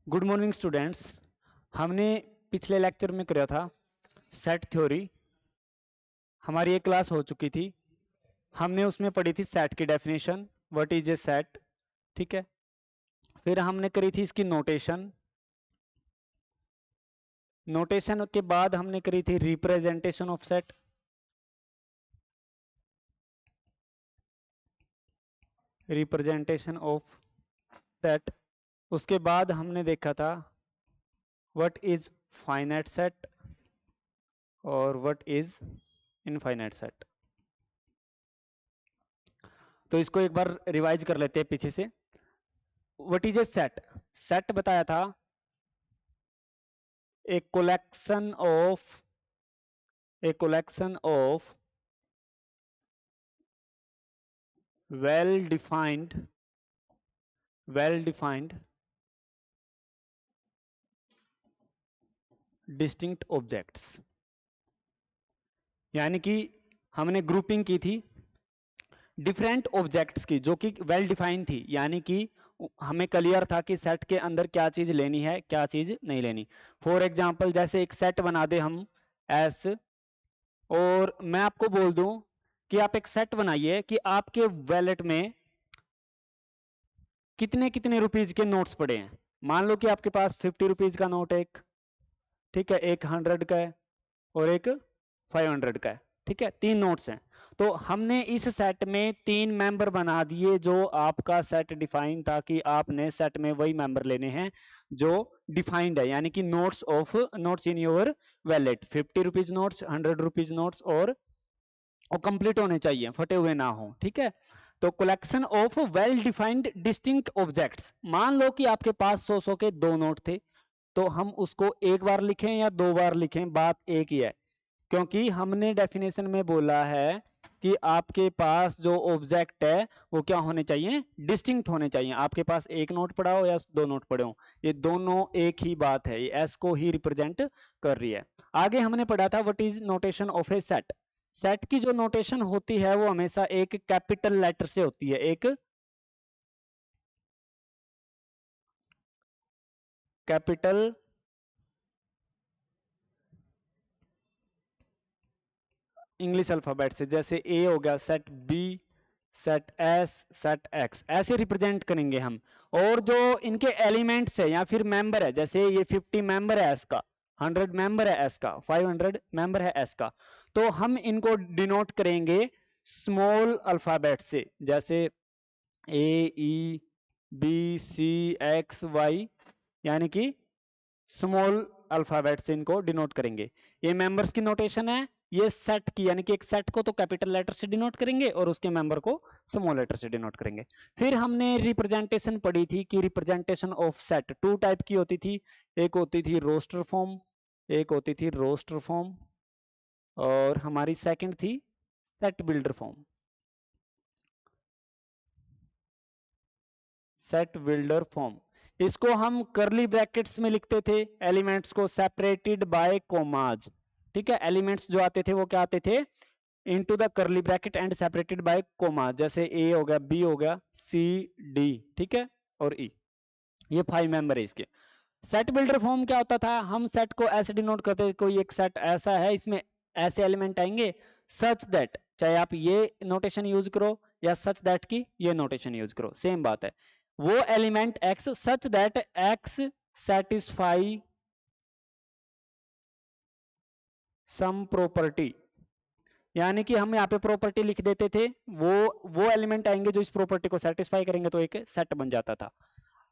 Good morning students. हमने पिछले lecture में किया था सेट थ्योरी। हमारी एक क्लास हो चुकी थी। हमने उसमें पढ़ी थी सेट की definition, what is A set. ठीक है, फिर हमने करी थी इसकी नोटेशन। नोटेशन के बाद हमने करी थी representation of set. Representation of set. उसके बाद हमने देखा था व्हाट इज फाइनाइट सेट और व्हाट इज इनफाइनाइट सेट। तो इसको एक बार रिवाइज कर लेते हैं पीछे से। What is A set? Set बताया था a collection of well defined distinct objects। यानी कि हमने ग्रुपिंग की थी डिफरेंट ऑब्जेक्ट्स की जो कि वेल डिफाइन थी, यानी कि हमें क्लियर था कि सेट के अंदर क्या चीज लेनी है क्या चीज नहीं लेनी। फॉर एग्जांपल जैसे एक सेट बना दे हम एस, और मैं आपको बोल दूं कि आप एक सेट बनाइए कि आपके वैलेट में कितने कितने रुपीज के नोट्स पड़े हैं। मान लो कि आपके पास 50 रुपीज का नोट है एक, ठीक है, एक 100 का है और एक 500 का है। ठीक है, 3 नोट्स हैं। तो हमने इस सेट में 3 मेंबर बना दिए जो आपका सेट डिफाइन था कि आपने सेट में वही मेंबर लेने हैं जो डिफाइंड है, यानी कि notes in your wallet. 50 rupees notes, 100 rupees notes, और कंप्लीट होने चाहिए, फटे हुए ना हो। ठीक है, तो collection of well defined distinct objects. मान लो कि आपके पास 100 के 2 नोट थे, तो हम उसको एक बार लिखें या 2 बार लिखें, बात एक ही है, क्योंकि हमने डेफिनेशन में बोला है कि आपके पास जो ऑब्जेक्ट है वो क्या होने चाहिए, डिस्टिंक्ट होने चाहिए। आपके पास एक नोट पड़ा हो या 2 नोट पड़े हो, ये दोनों एक ही बात है, ये एस को ही रिप्रेजेंट कर रही है। आगे हमने पढ़ा था what is notation of A set. Set की जो नोटेशन होती है वो हमेशा एक कैपिटल लेटर से होती है, एक कैपिटल इंग्लिश अल्फाबेट से। जैसे ए हो गया, set B, set S, set X, ऐसे रिप्रेजेंट करेंगे हम। और जो इनके एलिमेंट्स है या फिर मेंबर है, जैसे ये 50 मेंबर है एस का, 100 मेंबर है एस का, 500 मेंबर है एस का, तो हम इनको डिनोट करेंगे स्मॉल अल्फाबेट से, जैसे A E B C X Y, यानी कि स्मॉल अल्फाबेट से इनको डिनोट करेंगे। ये मेंबर्स की नोटेशन है। ये सेट की, यानी कि एक सेट को तो कैपिटल लेटर से डिनोट करेंगे और उसके मेंबर को स्मॉल लेटर से डिनोट करेंगे। फिर हमने रिप्रेजेंटेशन पढ़ी थी कि रिप्रेजेंटेशन ऑफ सेट 2 टाइप की होती थी। एक होती थी रोस्टर फॉर्म, एक होती थी रोस्टर फॉर्म, और हमारी सेकंड थी set builder form. Set builder form, इसको हम करली ब्रैकेट्स में लिखते थे, एलिमेंट्स को सेपरेटेड बाय कोमाज। ठीक है, एलिमेंट्स जो आते थे वो क्या आते थे, into the curly bracket and separated by comma. जैसे ए हो गया, बी हो गया, सी डी, ठीक है, और ई, ये 5 मेंबर है इसके। सेट बिल्डर फॉर्म क्या होता था, हम सेट को ऐसे डिनोट करते थे, कोई एक सेट ऐसा है, इसमें ऐसे एलिमेंट आएंगे सच दैट, चाहे आप ये नोटेशन यूज करो या सच दैट की ये नोटेशन यूज करो, सेम बात है। वो element x such that x satisfy sum property, यानी कि हम यहाँ पे प्रॉपर्टी लिख देते थे, वो एलिमेंट आएंगे जो इस प्रॉपर्टी को सेटिस्फाई करेंगे, तो एक सेट बन जाता था।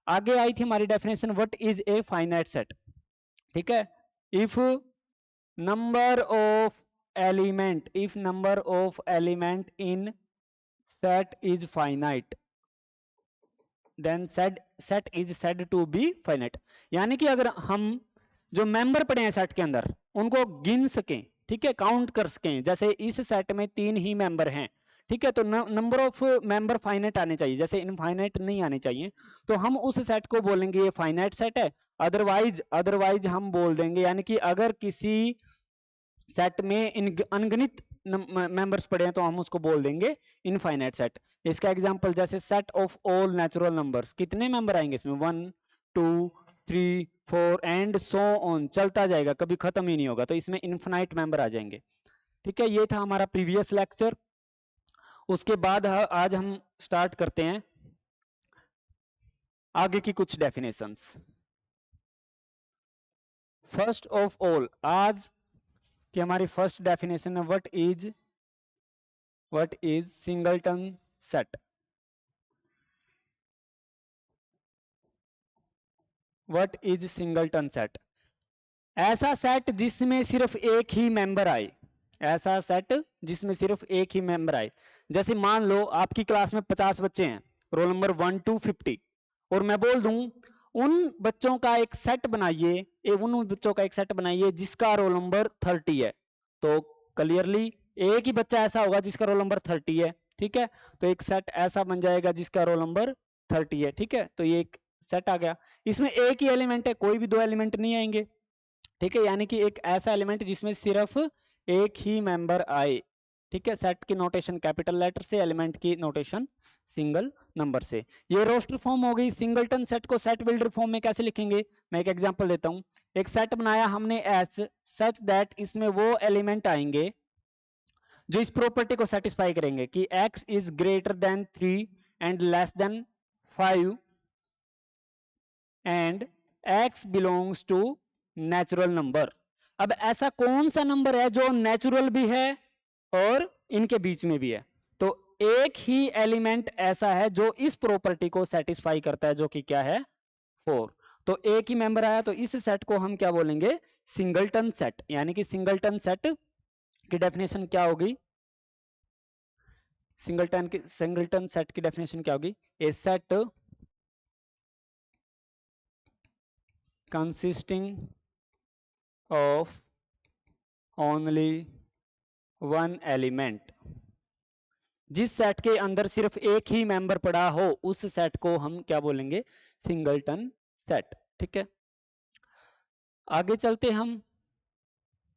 आगे आई थी हमारी definition what is a finite set. ठीक है, if number of element in set is finite then set is said to be finite. यानी कि अगर हम जो मेंबर पड़े हैं सेट के अंदर उनको गिन सकें, ठीक है, काउंट कर सकें, जैसे इस सेट में 3 ही मेंबर हैं, ठीक है, तो नंबर ऑफ मेंबर फाइनाइट आने चाहिए, जैसे इनफाइनाइट नहीं आने चाहिए, तो हम उस सेट को बोलेंगे ये फाइनाइट सेट है। अदरवाइज हम बोल देंगे, यानी कि अगर किसी सेट में अनगिनत मेंबर्स पड़े हैं तो हम उसको बोल देंगे इनफाइनाइट सेट। इसका एग्जांपल जैसे set of all natural numbers, कितने मेंबर आएंगे इसमें, 1 2 3 4 एंड सो ऑन, चलता जाएगा, कभी खत्म ही नहीं होगा, तो इसमें इन्फिनाइट मेंबर आ जाएंगे। ठीक है, ये था हमारा प्रीवियस लेक्चर। उसके बाद आज हम स्टार्ट करते हैं आगे की कुछ डेफिनेशंस। फर्स्ट ऑफ ऑल आज की हमारी फर्स्ट डेफिनेशन है what is singleton set. What is singleton set? ऐसा सेट जिसमें सिर्फ एक ही मेंबर आए, ऐसा सेट जिसमें सिर्फ एक ही मेंबर आए। जैसे मान लो आपकी क्लास में 50 बच्चे हैं, रोल नंबर 1 to 50, और मैं बोल दूं उन बच्चों का एक सेट बनाइए, उन बच्चों का एक सेट बनाइए जिसका रोल नंबर 30 है, तो क्लियरली एक ही बच्चा ऐसा होगा जिसका रोल नंबर 30 है। ठीक है, तो एक सेट ऐसा बन जाएगा जिसका रोल नंबर 30 है। ठीक है, तो ये एक सेट आ गया, इसमें एक ही एलिमेंट है, कोई भी दो एलिमेंट नहीं आएंगे। ठीक है, यानी कि एक ऐसा एलिमेंट जिसमें सिर्फ एक ही मेंबर आए। ठीक है, सेट की नोटेशन कैपिटल लेटर से, एलिमेंट की नोटेशन सिंगल नंबर से। ये रोस्टर फॉर्म हो गई। सिंगलटन सेट को सेट बिल्डर फॉर्म में कैसे लिखेंगे, मैं एक एग्जांपल देता हूं। एक सेट बनाया हमने एस सच दैट इसमें वो एलिमेंट आएंगे जो इस प्रॉपर्टी को सेटिस्फाई करेंगे कि x is greater than 3 and less than 5 and x belongs to natural number. अब ऐसा कौन सा नंबर है जो नेचुरल भी है और इनके बीच में भी है? तो एक ही एलिमेंट ऐसा है जो इस प्रॉपर्टी को सेटिस्फाई करता है, जो कि क्या है 4। तो एक ही मेंबर आया, तो इस सेट को हम क्या बोलेंगे, सिंगलटन सेट। यानी कि सिंगलटन सेट की डेफिनेशन क्या होगी, सिंगलटन सेट की डेफिनेशन क्या होगी, a set consisting of only one element। जिस सेट के अंदर सिर्फ एक ही मेंबर पड़ा हो उस सेट को हम क्या बोलेंगे, सिंगलटन सेट। ठीक है, आगे चलते हम।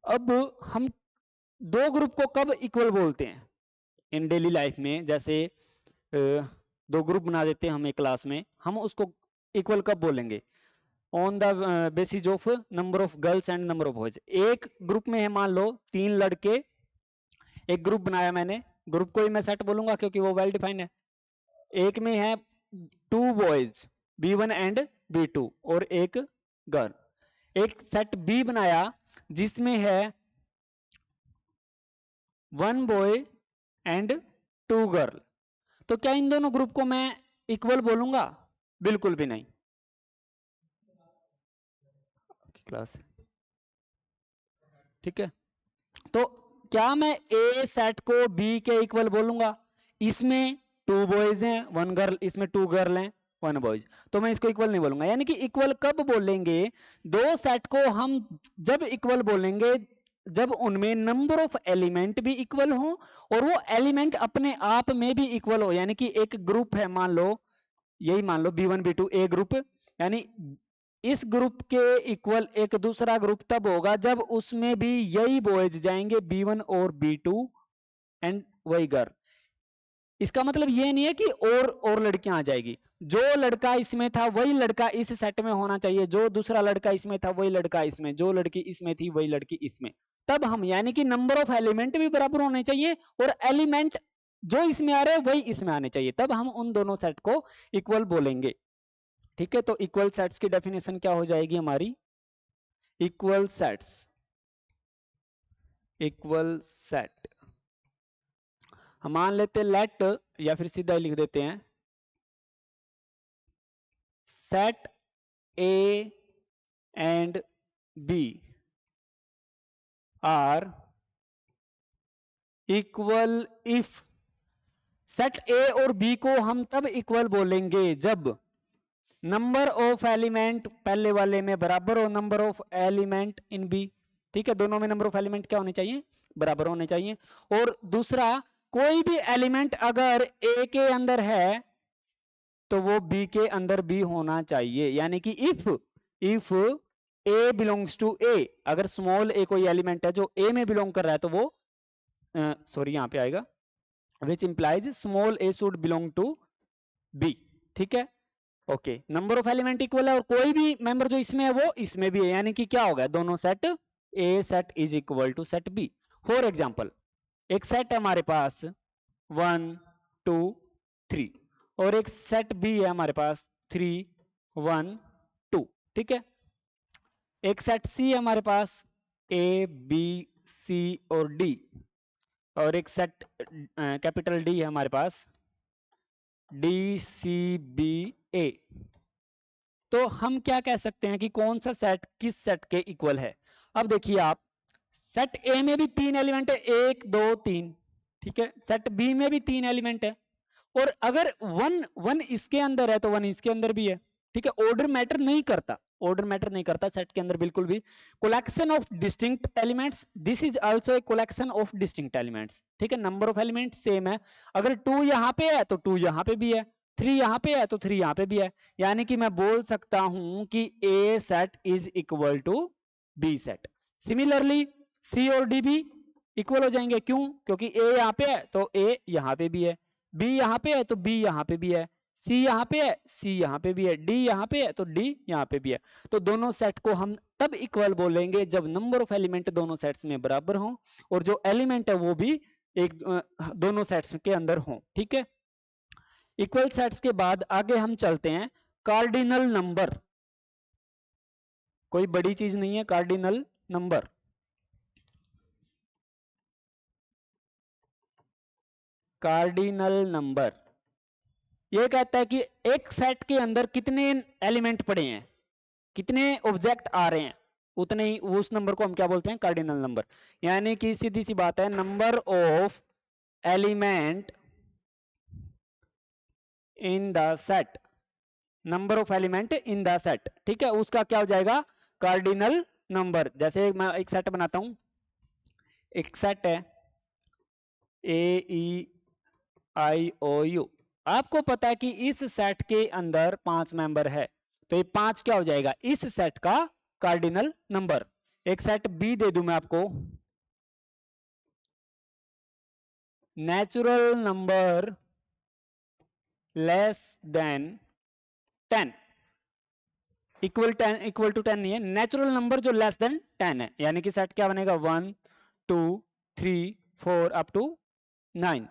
अब हम दो ग्रुप को कब इक्वल बोलते हैं इन डेली लाइफ में? जैसे दो ग्रुप बना देते हैं हम एक क्लास में, हम उसको इक्वल कब बोलेंगे? On the basis of number of girls and number of boys. एक ग्रुप में है मान लो 3 लड़के, एक ग्रुप बनाया मैंने, ग्रुप को ही मैं सेट बोलूंगा क्योंकि वो वेल डिफाइंड है। एक में है 2 बॉयज B1 एंड B2 और एक गर्ल। एक सेट B बनाया जिसमें है 1 बॉय एंड 2 गर्ल। तो क्या इन दोनों ग्रुप को मैं इक्वल बोलूंगा? बिल्कुल भी नहीं। क्लास, ठीक है, तो क्या मैं ए सेट को बी के इक्वल बोलूंगा? इसमें 2 बॉयज हैं 1 गर्ल, इसमें 2 गर्ल हैं 1 बॉयज, तो मैं इसको इक्वल नहीं बोलूंगा। यानी कि इक्वल कब बोलेंगे? दो सेट को हम जब इक्वल बोलेंगे जब उनमें नंबर ऑफ एलिमेंट भी इक्वल हो और वो एलिमेंट अपने आप में भी इक्वल हो। यानी कि एक ग्रुप है, मान लो यही मान लो B1 B2 ए ग्रुप, यानी इस ग्रुप के इक्वल एक दूसरा ग्रुप तब होगा जब उसमें भी यही बॉयज जाएंगे B1 और B2 एंड वही गर्ल। इसका मतलब ये नहीं है कि और लड़कियां आ जाएगी, जो लड़का इसमें था वही लड़का इस सेट में होना चाहिए, जो दूसरा लड़का इसमें था वही लड़का इसमें, जो लड़की इसमें थी वही लड़की इसमें। तब हम, यानी कि नंबर ऑफ एलिमेंट भी बराबर होने चाहिए और एलिमेंट जो इसमें आ रहे हैं वही इसमें आने चाहिए, तब हम उन दोनों सेट को इक्वल बोलेंगे। ठीक है, तो इक्वल सेट्स की डेफिनेशन क्या हो जाएगी हमारी? इक्वल सेट्स, इक्वल सेट हम मान लेते लेट, या फिर सीधा लिख देते हैं set A and B are equal if. Set A और बी को हम तब इक्वल बोलेंगे जब नंबर ऑफ एलिमेंट पहले वाले में बराबर हो number of element in B. ठीक है, दोनों में नंबर ऑफ एलिमेंट क्या होने चाहिए? बराबर होने चाहिए। और दूसरा, कोई भी एलिमेंट अगर ए के अंदर है तो वो बी के अंदर भी होना चाहिए। यानी कि इफ ए बिलोंग्स टू ए, अगर स्मॉल ए कोई एलिमेंट है जो ए में बिलोंग कर रहा है तो वो सॉरी यहां पे आएगा which implies small a should belong to B. ठीक है, okay, number of element equal है और कोई भी मेंबर जो इसमें है वो इसमें भी है, यानी कि क्या होगा, दोनों set A set is equal to set B. For example एक सेट है हमारे पास 1 2 3 और एक सेट बी है हमारे पास 3 1 2, ठीक है। एक सेट सी है हमारे पास ए बी सी और डी, और एक सेट कैपिटल डी है हमारे पास डी सी बी ए। तो हम क्या कह सकते हैं कि कौन सा सेट किस सेट के इक्वल है। अब देखिए आप, सेट ए में भी 3 एलिमेंट है, 1 2 3, ठीक है। सेट बी में भी 3 एलिमेंट है, और अगर वन इसके अंदर है तो 1 इसके अंदर भी है, ठीक है। ऑर्डर मैटर नहीं करता, ऑर्डर मैटर नहीं करता सेट के अंदर बिल्कुल भी। Collection of distinct elements, this is also a collection of distinct elements, ठीक है। नंबर ऑफ एलिमेंट सेम है, अगर 2 यहां पे है तो 2 यहां पे भी है, 3 यहां पे है तो 3 यहां पे भी है, यानी कि मैं बोल सकता हूं कि A set is equal to B set. Similarly C और डी भी इक्वल हो जाएंगे, क्यों, क्योंकि ए यहां पे है तो ए यहां पे भी है, बी यहां पे है तो बी यहां पे भी है, सी यहां पे है सी यहां पे भी है, डी यहां पे है तो डी यहां पे भी है। तो दोनों सेट को हम तब इक्वल बोलेंगे जब नंबर ऑफ एलिमेंट दोनों सेट्स में बराबर हो और जो एलिमेंट है वो भी एक दोनों सेट्स के अंदर हो, ठीक है। इक्वल सेट्स के बाद आगे हम चलते हैं कार्डिनल नंबर। कोई बड़ी चीज नहीं है कार्डिनल नंबर। कार्डिनल नंबर ये कहता है कि एक सेट के अंदर कितने एलिमेंट पड़े हैं, कितने ऑब्जेक्ट आ रहे हैं, उतने ही उस नंबर को हम क्या बोलते हैं, कार्डिनल नंबर। यानी कि सीधी सी बात है, number of element in the set, number of element in the set, ठीक है, उसका क्या हो जाएगा, कार्डिनल नंबर। जैसे मैं एक सेट बनाता हूं, एक सेट है ए ई आई ओ यू, आपको पता है कि इस सेट के अंदर 5 मेंबर है, तो ये 5 क्या हो जाएगा, इस सेट का कार्डिनल नंबर। एक सेट बी दे दूं मैं आपको, natural number less than 10, equal to 10 नहीं है, नेचुरल नंबर जो लेस देन 10 है, यानी कि सेट क्या बनेगा 1 2 3 4 अप टू 9।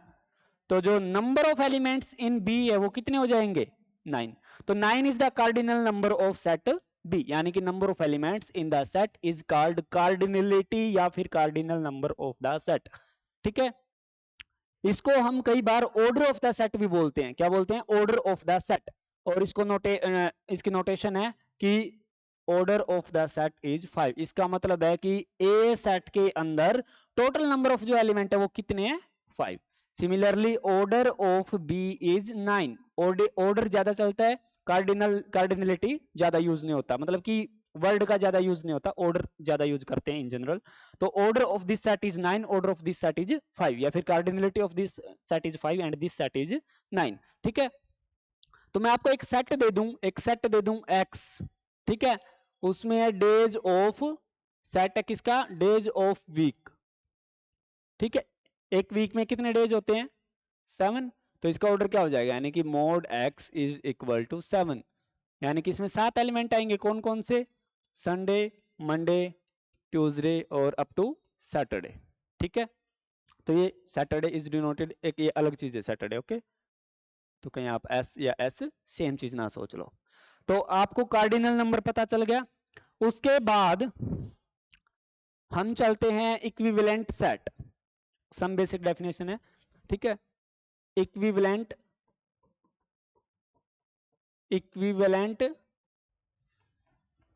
तो जो number of elements in B है वो कितने हो जाएंगे, 9। तो 9 is the cardinal number of set B, यानी कि number of elements in the set is called cardinality या फिर cardinal number of the set, ठीक है। इसको हम कई बार ऑर्डर ऑफ द सेट भी बोलते हैं, क्या बोलते हैं, ऑर्डर ऑफ द सेट। और इसको इसकी नोटेशन है कि order of the set is 5। इसका मतलब है कि ए सेट के अंदर टोटल नंबर ऑफ जो एलिमेंट है वो कितने हैं, 5। Similarly order of B is 9, order ज्यादा चलता है, कार्डिनलिटी ज्यादा यूज नहीं होता, मतलब कि वर्ड का ज्यादा यूज नहीं होता, ऑर्डर ज्यादा यूज करते हैं इन जनरल। तो order of this set is 9, order of this set is 5, या फिर cardinality of this set is 5 and this set is 9, ठीक है। तो मैं आपको एक सेट दे दूं, एक सेट दे दूं x, ठीक है, उसमें है डेज ऑफ, सेट है किसका, डेज ऑफ वीक, ठीक है। एक वीक में कितने डेज होते हैं, 7। तो इसका ऑर्डर क्या हो जाएगा, यानी कि mod x is equal to 7, यानी कि इसमें 7 एलिमेंट आएंगे, कौन कौन से, संडे मंडे ट्यूसडे और अप टू सैटरडे, ठीक है। तो ये सैटरडे इज डिनोटेड, एक ये अलग चीज है सैटरडे, ओके। तो कहीं आप एस या एस सेम चीज ना सोच लो। तो आपको कार्डिनल नंबर पता चल गया। उसके बाद हम चलते हैं equivalent set, some basic definition है, ठीक है। इक्विवेलेंट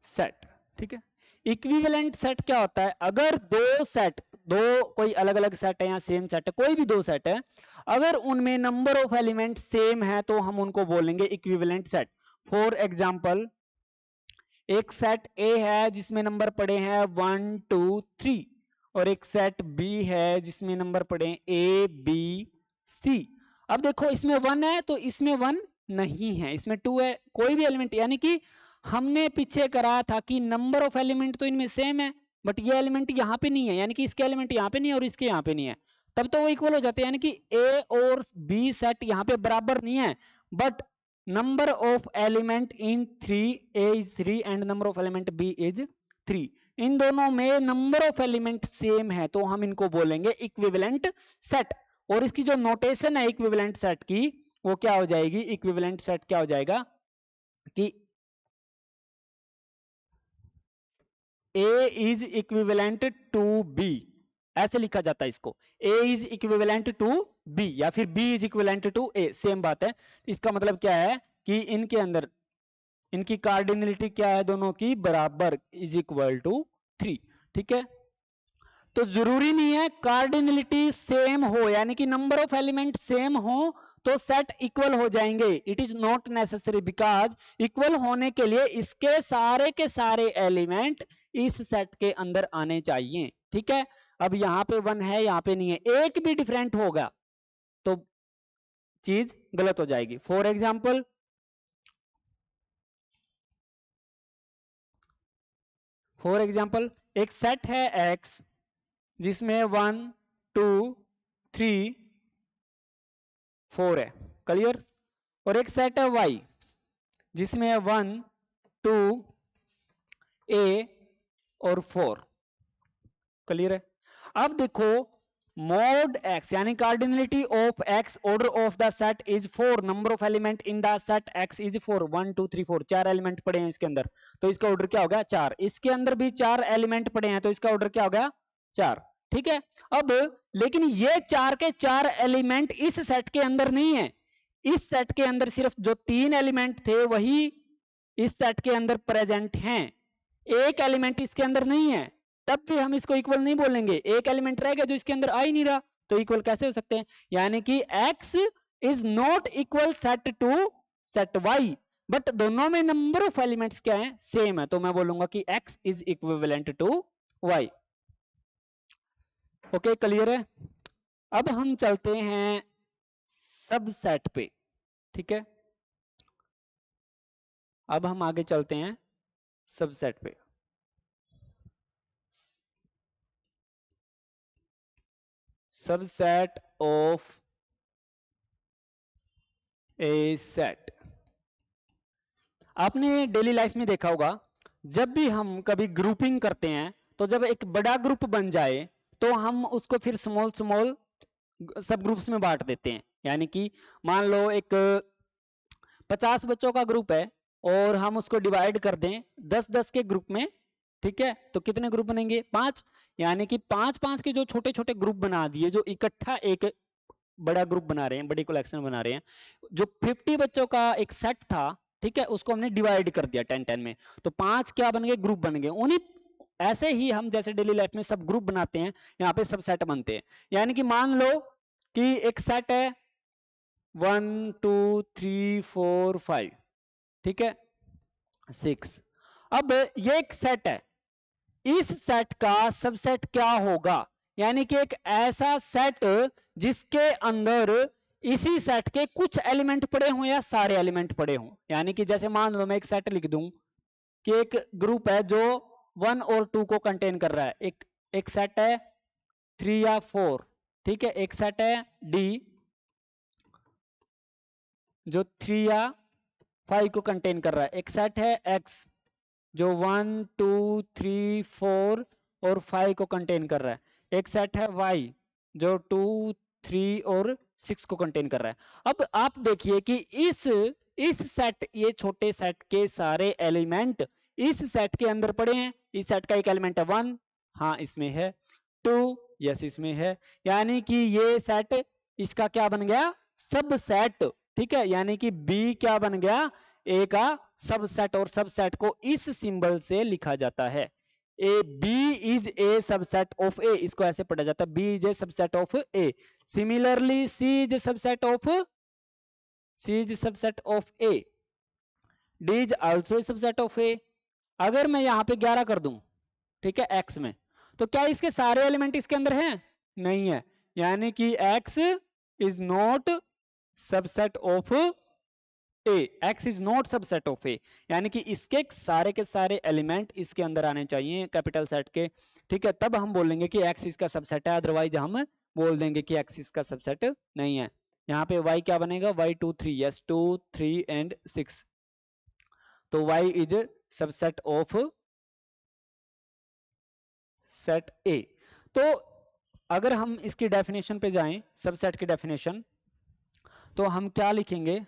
सेट, ठीक है। इक्विवेलेंट सेट क्या होता है, अगर दो सेट, दो कोई अलग अलग सेट है या सेम सेट है, कोई भी दो सेट है, अगर उनमें नंबर ऑफ एलिमेंट सेम है तो हम उनको बोलेंगे इक्विवेलेंट सेट। फॉर एग्जांपल एक सेट ए है जिसमें नंबर पड़े हैं 1 2 3, और एक सेट बी है जिसमें नंबर पड़े हैं ए बी सी। अब देखो इसमें 1 है तो इसमें 1 नहीं है, इसमें 2 है, कोई भी एलिमेंट, यानी कि हमने पीछे कराया था कि नंबर ऑफ एलिमेंट तो इनमें सेम है, बट ये एलिमेंट यहाँ पे नहीं है, यानी कि इसके एलिमेंट यहाँ पे नहीं है और इसके यहाँ पे नहीं है, तब तो वो इक्वल हो जाते हैं, यानी कि ए और बी सेट यहाँ पे बराबर नहीं है, but number of element in 3 a is 3 and number of element b is 3, इन दोनों में नंबर ऑफ एलिमेंट सेम है तो हम इनको बोलेंगे इक्विवेलेंट सेट। और इसकी जो नोटेशन है इक्विवेलेंट सेट की वो क्या हो जाएगी, इक्विवेलेंट सेट क्या हो जाएगा कि A is equivalent to B, ऐसे लिखा जाता है इसको, A is equivalent to B या फिर B is equivalent to A, same बात है। इसका मतलब क्या है कि इनके अंदर इनकी कार्डिनलिटी क्या है, दोनों की बराबर, इज इक्वल टू 3। ठीक है, तो जरूरी नहीं है कार्डिनलिटी सेम हो, यानी कि नंबर ऑफ एलिमेंट सेम हो तो सेट इक्वल हो जाएंगे। It is not necessary, because equal होने के लिए इसके सारे एलिमेंट इस सेट के अंदर आने चाहिए। ठीक है, अब यहां पे 1 है, यहां पे नहीं है, एक भी डिफरेंट होगा तो चीज गलत हो जाएगी। फॉर एग्जाम्पल एक सेट है X जिसमें 1 2 3 4 है, क्लियर, और एक सेट है Y जिसमें 1 2 A और 4, क्लियर है। अब देखो mod X यानी cardinality of X, order of the set is 4, number of element in the set X is 4, 1 2 3 4, 4 element पड़े हैं इसके अंदर तो इसका ऑर्डर क्या होगा 4, इसके अंदर भी 4 एलिमेंट पड़े हैं तो इसका ऑर्डर क्या होगा 4। ठीक है, अब लेकिन ये 4 के 4 एलिमेंट इस सेट के अंदर नहीं है, इस सेट के अंदर सिर्फ जो 3 एलिमेंट थे वही इस सेट के अंदर प्रेजेंट हैं, एक एलिमेंट इसके अंदर नहीं है, तब भी हम इसको इक्वल नहीं बोलेंगे, एक एलिमेंट रहेगा जो इसके अंदर आ ही नहीं रहा तो इक्वल कैसे हो सकते हैं। यानी कि X is not equal set to set Y, but दोनों में नंबर ऑफ एलिमेंट्स क्या है, सेम है, तो मैं बोलूंगा कि X is equivalent to Y। Okay, clear है। अब हम चलते हैं सबसेट पे। ठीक है, अब हम आगे चलते हैं सबसेट पे। सबसेट ऑफ ए सेट, आपने डेली लाइफ में देखा होगा जब भी हम कभी ग्रुपिंग करते हैं तो जब एक बड़ा ग्रुप बन जाए तो हम उसको फिर स्मॉल स्मॉल सब ग्रुप्स में बांट देते हैं। यानी कि मान लो एक 50 बच्चों का ग्रुप है और हम उसको डिवाइड कर दें 10-10 के ग्रुप में, ठीक है, तो कितने ग्रुप बनेंगे 5, यानी कि 5-5 के जो छोटे छोटे ग्रुप बना दिए जो इकट्ठा एक बड़ा ग्रुप बना रहे हैं, बड़ी कलेक्शन बना रहे हैं। जो 50 बच्चों का एक सेट था, ठीक है, उसको हमने डिवाइड कर दिया 10-10 में, तो 5 क्या बन गए, ग्रुप बन गए। उन्हीं ऐसे ही हम जैसे डेली लाइफ में सब ग्रुप बनाते हैं, यहाँ पे सब सेट बनते हैं। यानी कि मान लो कि एक सेट है 1 2 3 4 5, ठीक है 6। अब ये एक सेट है, इस सेट का सबसेट क्या होगा, यानी कि एक ऐसा सेट जिसके अंदर इसी सेट के कुछ एलिमेंट पड़े हों या सारे एलिमेंट पड़े हों। यानी कि जैसे मान लो मैं एक सेट लिख दूं कि एक ग्रुप है जो 1 और 2 को कंटेन कर रहा है, एक सेट है 3 या 4, ठीक है, एक सेट है D जो 3 या 5 को कंटेन कर रहा है, एक सेट है X जो 1 2 3 4 और 5 को कंटेन कर रहा है, एक सेट है Y जो 2 3 और 6 को कंटेन कर रहा है। अब आप देखिए कि इस सेट, ये छोटे सेट के सारे एलिमेंट इस सेट के अंदर पड़े हैं। इस सेट का एक एलिमेंट है 1, हाँ इसमें है, 2 यस इसमें है, यानी कि ये सेट इसका क्या बन गया, सब सेट। ठीक है, यानी कि B क्या बन गया, A का सबसेट, और सबसेट को इस सिंबल से लिखा जाता है, B is a subset of A, इसको ऐसे पढ़ा जाता है, B is a subset of A। Similarly C is a subset of A, D is also a subset of A। अगर मैं यहां पे 11 कर दूं, ठीक है, X में, तो क्या इसके सारे एलिमेंट इसके अंदर हैं, नहीं है, यानी कि X is not subset of A, X is not subset of A, यानी कि इसके सारे के सारे एलिमेंट इसके अंदर आने चाहिए कैपिटल सेट के, ठीक है, तब हम बोलेंगे कि X इसका सबसेट है, अदरवाइज हम बोल देंगे कि X इसका सबसेट नहीं है। यहाँ पे y क्या बनेगा, y 2 3, यस 2 3 एंड 6, तो y is subset of set A। तो अगर हम इसकी डेफिनेशन पे जाएं, सबसेट की डेफिनेशन, तो हम क्या लिखेंगे,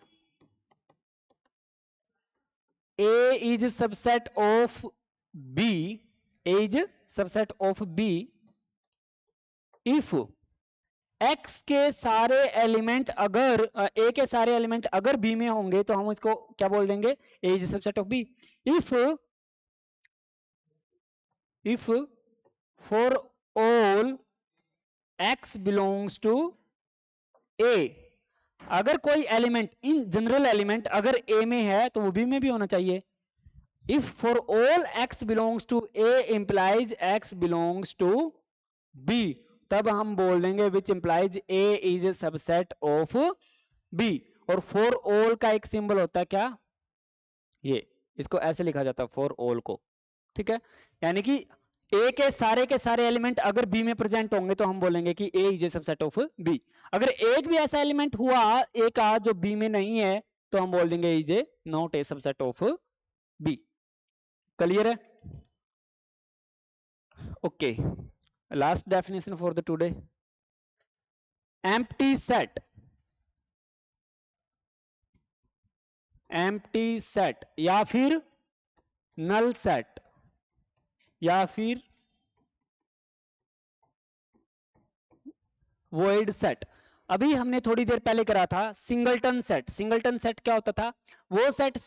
A is subset of B, A is subset of B if X के सारे एलिमेंट अगर A के सारे एलिमेंट अगर B में होंगे तो हम इसको क्या बोल देंगे, A is subset of B। If for all X belongs to A, अगर कोई एलिमेंट, इन जनरल एलिमेंट अगर A में है तो वो B में भी होना चाहिए। If for all X belongs to A implies X belongs to B, तब हम बोल देंगे which implies A is subset of B। और फॉर ऑल का एक सिंबल होता है क्या, ये, इसको ऐसे लिखा जाता है फॉर ऑल को, ठीक है। यानी कि A के सारे एलिमेंट अगर B में प्रेजेंट होंगे तो हम बोलेंगे कि A is a subset of B। अगर एक भी ऐसा एलिमेंट हुआ A का जो B में नहीं है तो हम बोल देंगे is A not a subset of B। Clear है? Okay, last definition for the today, empty set, empty set या फिर नल सेट या फिर वॉइड सेट। अभी हमने थोड़ी देर पहले करा था सिंगलटन सेट। सिंगलटन सेट क्या होता था, वो सेट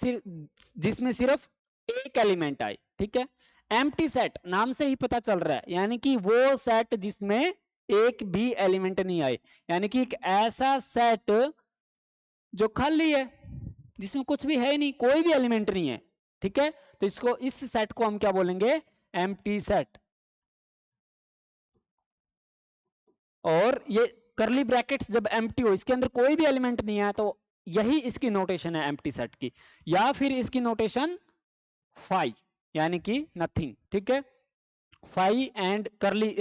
जिसमें सिर्फ एक एलिमेंट आए, ठीक है। एम्प्टी सेट नाम से ही पता चल रहा है, यानी कि वो सेट जिसमें एक भी एलिमेंट नहीं आए, यानी कि एक ऐसा सेट जो खाली है, जिसमें कुछ भी है नहीं, कोई भी एलिमेंट नहीं है, ठीक है। तो इसको, इस सेट को हम क्या बोलेंगे, एम्प्टी सेट। और ये करली ब्रैकेट्स जब एम्प्टी हो, इसके अंदर कोई भी एलिमेंट नहीं है, तो यही इसकी नोटेशन है एम्प्टी सेट की। या फिर इसकी नोटेशन फाई, यानी कि नथिंग, ठीक है। फाई एंड करली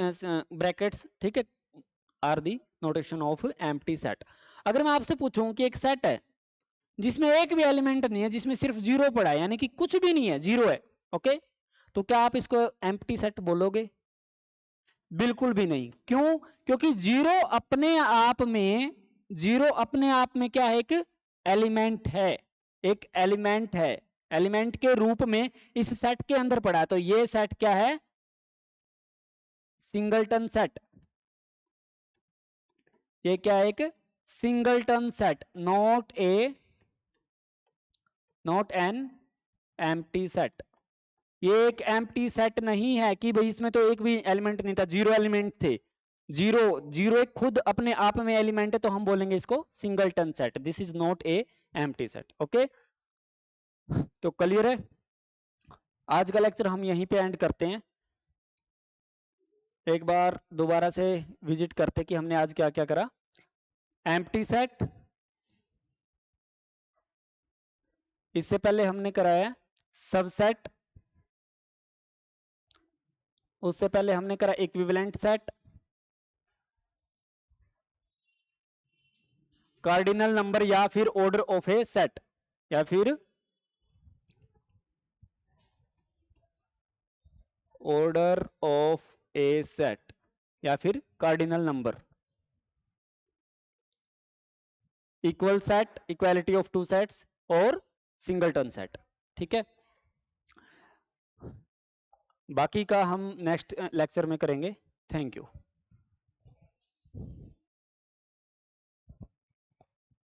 ब्रैकेट्स, ठीक है, are the notation of empty set. अगर मैं आपसे पूछूं कि एक सेट है जिसमें एक भी एलिमेंट नहीं है, जिसमें सिर्फ जीरो पड़ा है, यानी कि कुछ भी नहीं है, जीरो है, ओके, तो क्या आप इसको एम्प्टी सेट बोलोगे? बिल्कुल भी नहीं। क्यों? क्योंकि जीरो अपने आप में, जीरो अपने आप में क्या है, एक एलिमेंट है, एक एलिमेंट है, एलिमेंट के रूप में इस सेट के अंदर पड़ा है। तो ये सेट क्या है, सिंगलटन सेट। ये क्या है, एक singleton set, not an empty set. ये एक एम्प्टी सेट नहीं है कि भाई इसमें तो एक भी एलिमेंट नहीं था, जीरो एलिमेंट थे। जीरो, जीरो एक खुद अपने आप में एलिमेंट है, तो हम बोलेंगे इसको singleton set. This is not a empty set, okay. तो क्लियर है? आज का लेक्चर हम यहीं पे एंड करते हैं। एक बार दोबारा से विजिट करते कि हमने आज क्या क्या करा। एम्प्टी सेट, इससे पहले हमने कराया सबसेट, उससे पहले हमने करा इक्विवेलेंट सेट, कार्डिनल नंबर या फिर ऑर्डर ऑफ ए सेट, या फिर ऑर्डर ऑफ ए सेट, या फिर cardinal number, equal set, equality of two sets, और सिंगलटन सेट, ठीक है। बाकी का हम नेक्स्ट लेक्चर में करेंगे। Thank you.